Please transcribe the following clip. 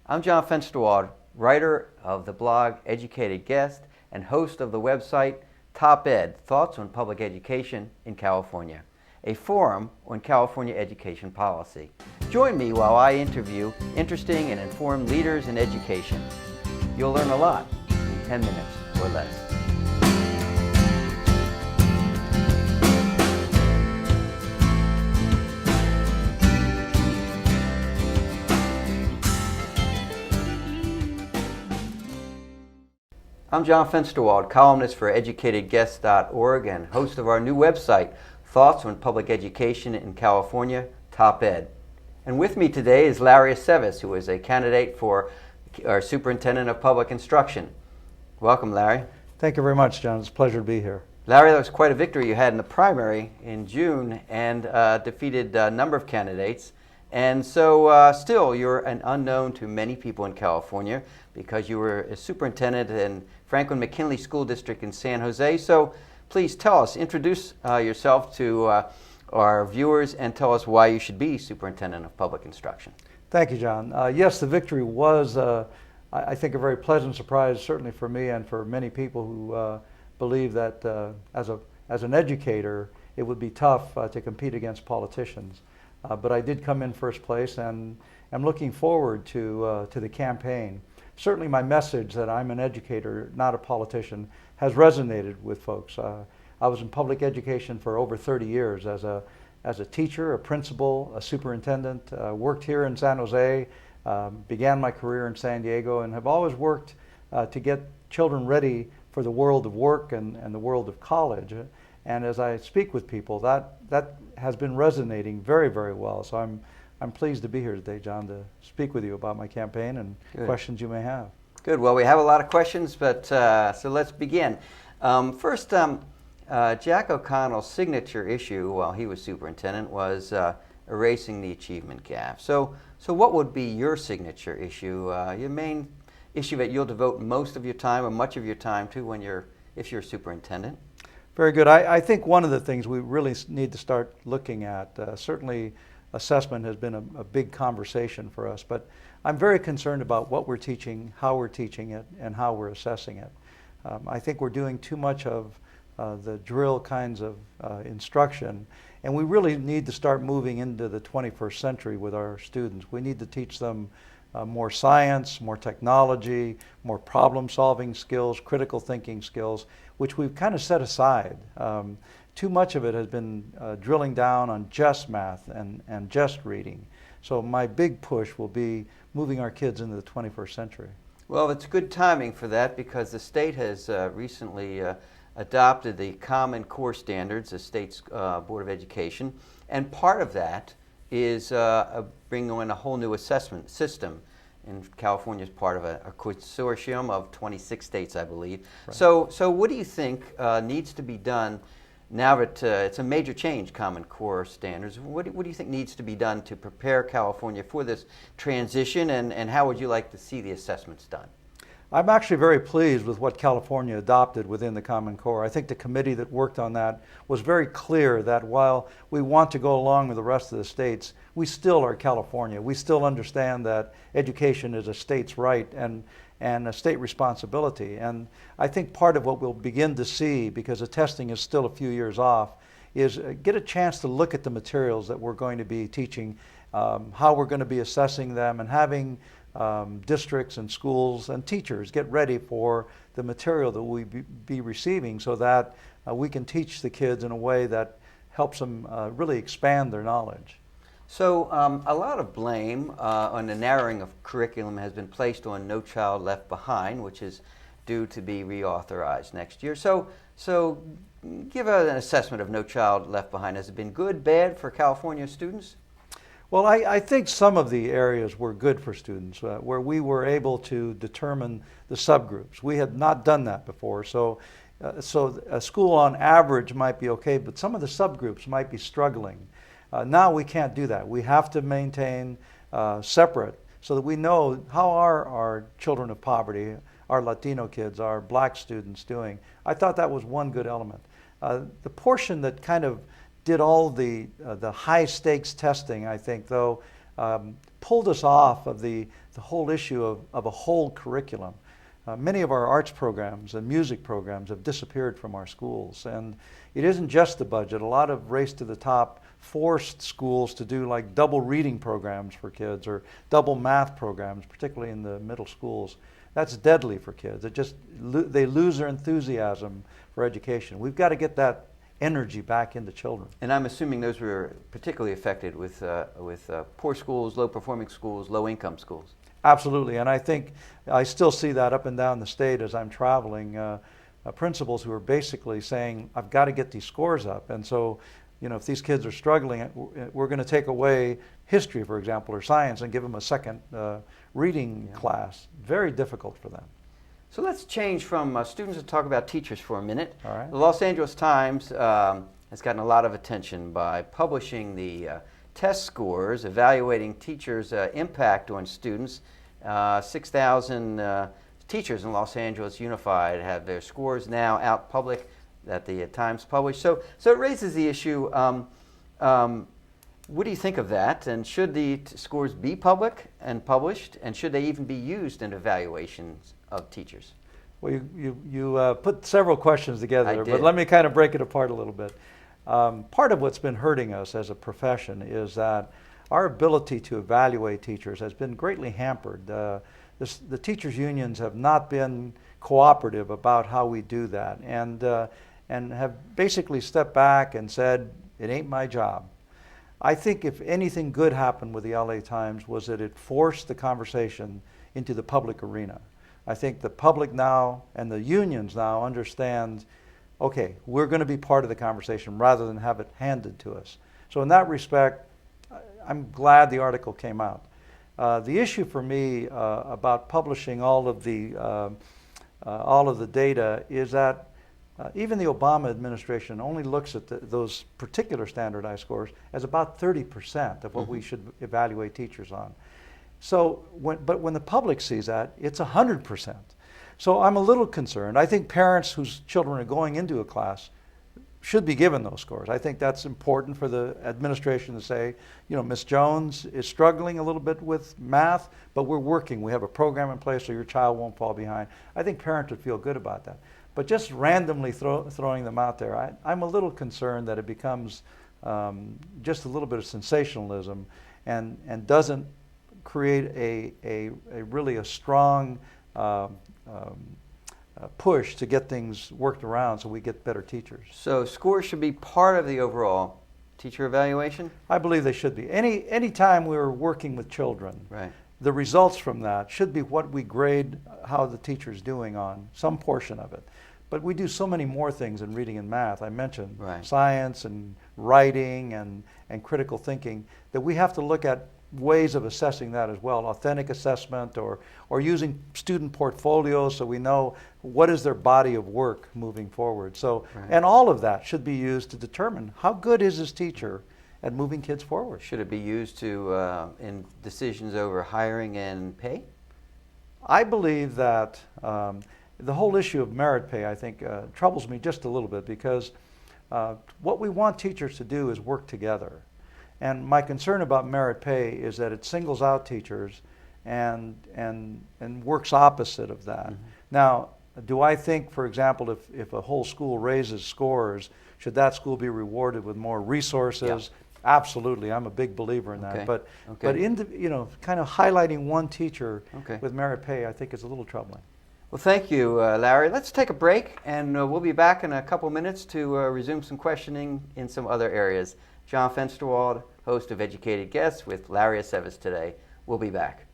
I'm John Fensterwald, writer of the blog Educated Guest and host of the website Top Ed, Thoughts on Public Education in California, a forum on California education policy. Join me while I interview interesting and informed leaders in education. You'll learn a lot in 10 minutes or less. I'm John Fensterwald, columnist for educatedguest.org and host of our new website, Thoughts on Public Education in California, Top Ed. And with me today is Larry Aceves, who is a candidate for our Superintendent of Public Instruction. Welcome, Larry. Thank you very much, John. It's a pleasure to be here. Larry, that was quite a victory you had in the primary in June and defeated a number of candidates. And so still, you're an unknown to many people in California because you were a superintendent in Franklin McKinley School District in San Jose. So please tell us, introduce yourself to our viewers and tell us why you should be Superintendent of Public Instruction. Thank you, John. Yes, the victory was, I think, a very pleasant surprise, certainly for me and for many people who believe that as an educator, it would be tough to compete against politicians. But I did come in first place, and I'm looking forward to the campaign. Certainly my message that I'm an educator, not a politician, has resonated with folks. I was in public education for over 30 years as a teacher, a principal, a superintendent, worked here in San Jose, began my career in San Diego, and have always worked to get children ready for the world of work and the world of college. And as I speak with people, that has been resonating very, very well. So I'm pleased to be here today, John, to speak with you about my campaign and questions you may have. Good. Well, we have a lot of questions, but so let's begin. First, Jack O'Connell's signature issue while he was superintendent was erasing the achievement gap. So what would be your signature issue, your main issue that you'll devote most of your time or much of your time to if you're superintendent? Very good. I think one of the things we really need to start looking at, certainly assessment has been a big conversation for us, but I'm very concerned about what we're teaching, how we're teaching it, and how we're assessing it. I think we're doing too much of the drill kinds of instruction, and we really need to start moving into the 21st century with our students. We need to teach them more science, more technology, more problem-solving skills, critical thinking skills, which we've kind of set aside. Too much of it has been drilling down on just math and just reading. So my big push will be moving our kids into the 21st century. Well, it's good timing for that because the state has recently adopted the Common Core Standards, the state's Board of Education, and part of that is bringing in a whole new assessment system. And California is part of a consortium of 26 states, I believe. Right. So what do you think needs to be done now that it's a major change, Common Core Standards? What do you think needs to be done to prepare California for this transition, and how would you like to see the assessments done? I'm actually very pleased with what California adopted within the Common Core. I think the committee that worked on that was very clear that while we want to go along with the rest of the states, we still are California. We still understand that education is a state's right and a state responsibility. And I think part of what we'll begin to see, because the testing is still a few years off, is get a chance to look at the materials that we're going to be teaching, how we're going to be assessing them, and having districts and schools and teachers get ready for the material that we be receiving so that we can teach the kids in a way that helps them really expand their knowledge. So a lot of blame on the narrowing of curriculum has been placed on No Child Left Behind, which is due to be reauthorized next year. So give an assessment of No Child Left Behind. Has it been good, bad for California students? Well, I think some of the areas were good for students, where we were able to determine the subgroups. We had not done that before, so a school on average might be okay, but some of the subgroups might be struggling. Now we can't do that. We have to maintain separate so that we know how are our children of poverty, our Latino kids, our black students doing. I thought that was one good element. The portion that kind of did all the high stakes testing, I think, though, pulled us off of the the whole issue of a whole curriculum. Many of our arts programs and music programs have disappeared from our schools, and it isn't just the budget. A lot of race to the top forced schools to do like double reading programs for kids or double math programs, particularly in the middle schools. That's deadly for kids. They lose their enthusiasm for education. We've got to get that energy back into children. And I'm assuming those were particularly affected with poor schools, low-performing schools, low-income schools. Absolutely, and I think I still see that up and down the state as I'm traveling. Principals who are basically saying, I've got to get these scores up. And so, if these kids are struggling, we're going to take away history, for example, or science and give them a second reading class. Very difficult for them. So let's change from students and talk about teachers for a minute. All right. The Los Angeles Times has gotten a lot of attention by publishing the test scores evaluating teachers' impact on students. 6,000 teachers in Los Angeles Unified have their scores now out public that the Times published. So it raises the issue, what do you think of that? And should the scores be public and published? And should they even be used in evaluations of teachers? Well, you put several questions together, but let me kind of break it apart a little bit. Part of what's been hurting us as a profession is that our ability to evaluate teachers has been greatly hampered. The teachers' unions have not been cooperative about how we do that, and have basically stepped back and said, it ain't my job. I think if anything good happened with the LA Times was that it forced the conversation into the public arena. I think the public now and the unions now understand, okay, we're going to be part of the conversation rather than have it handed to us. So in that respect, I'm glad the article came out. The issue for me about publishing all of the data is that even the Obama administration only looks at those particular standardized scores as about 30% of what we should evaluate teachers on. So, but when the public sees that, it's 100%. So I'm a little concerned. I think parents whose children are going into a class should be given those scores. I think that's important for the administration to say, Ms. Jones is struggling a little bit with math, but we're working. We have a program in place so your child won't fall behind. I think parents would feel good about that. But just randomly throwing them out there, I'm a little concerned that it becomes just a little bit of sensationalism and doesn't create a really strong push to get things worked around so we get better teachers. So scores should be part of the overall teacher evaluation? I believe they should be. Any time we're working with children, right, the results from that should be what we grade how the teacher's doing on some portion of it. But we do so many more things in reading and math. I mentioned science and writing and critical thinking that we have to look at ways of assessing that as well, authentic assessment or using student portfolios so we know what is their body of work moving forward. So, and all of that should be used to determine how good is this teacher at moving kids forward. Should it be used to in decisions over hiring and pay? I believe that the whole issue of merit pay, I think, troubles me just a little bit because what we want teachers to do is work together. And my concern about merit pay is that it singles out teachers and works opposite of that. Now, do I think, for example, if a whole school raises scores, should that school be rewarded with more resources? Absolutely, I'm a big believer in that. But in the, kind of highlighting one teacher with merit pay, I think is a little troubling. Well, thank you, Larry. Let's take a break, and we'll be back in a couple minutes to resume some questioning in some other areas. John Fensterwald, host of Educated Guests with Larry Aceves today. We'll be back.